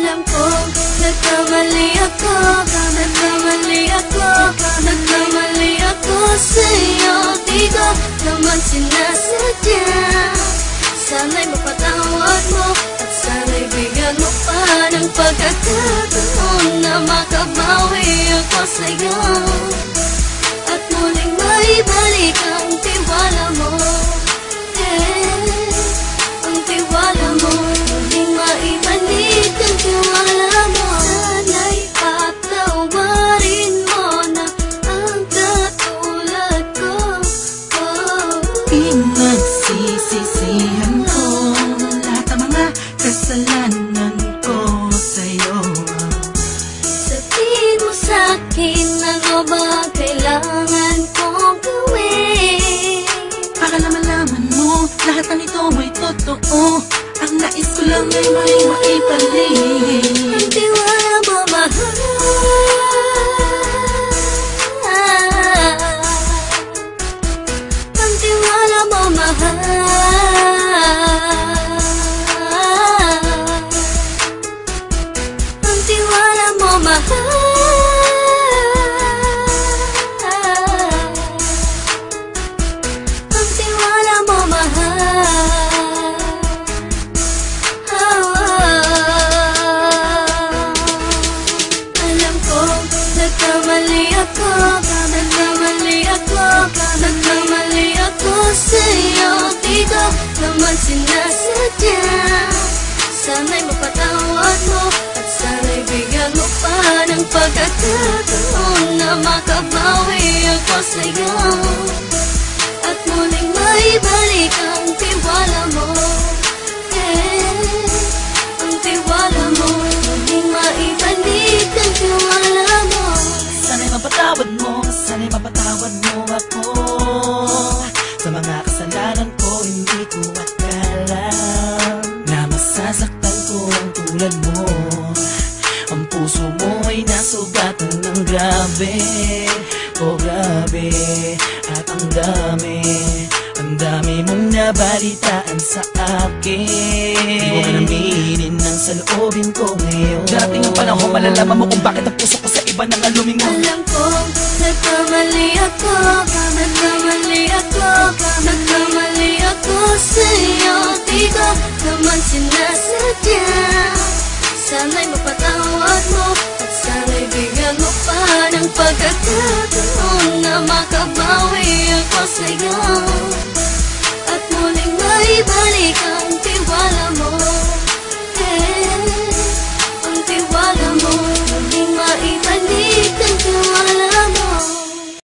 Alam kong nagkamali ako, nagkamali ako, nagkamali ako sa'yo. Di ko naman sinasadya. Sana'y mapatawad mo at sana'y bigyan mo pa ng pagkakataon na makabawi ako sa'yo at muling maibalik ang tiwala mo. Ang tiwala mo, muling maibalik ang tiwala mo. Sana'y patawarin mo na ang katulad ko. Pinagsisisihan ko lahat ng mga kasalanan ko sa'yo. Sabihin mo sa'kin ano ba kailangan kong gawin Para malaman mo lahat ng ito ay totoo. Ang nais ko lang ay maibalik ang tiwala mo, mahal. Ang tiwala mo, mahal. Ang tiwala mo, mahal. Ang tiwala mo, mahal. Alam ko, nagkamali ako, nagkamali ako, nagkamali ako sa'yo. Di ko naman sinasadya. Sana'y mapatawad mo at sana'y bigyan mo pa ng pagkakataon na makabawi ako sa'yo at muling maibalik ang tiwala mo. Ang tiwala mo, muling maibalik ang tiwala mo. Sana'y mapatawad mo, sana'y mapatawad mo ako sa mga kasalanan ko. Hindi ko akala na masasaktan ko ang tulad mo. Ang puso mo ay nasugatan ng grabe, oh grabe. At ang dami mong nabalitaan sa akin. Di ko aminin ang saloobin ko ngayon. Darating ang panahon, malalaman mo kung bakit ang puso ko sa iba nang alumingon. Alam kong nagkamali ako, nagkamali ako, nagkamali ako sa'yo. Di ko naman sinasadya. Sana'y mapatawad mo at sana'y bigyan mo pa ng pagkakataon na makabawi ako sa'yo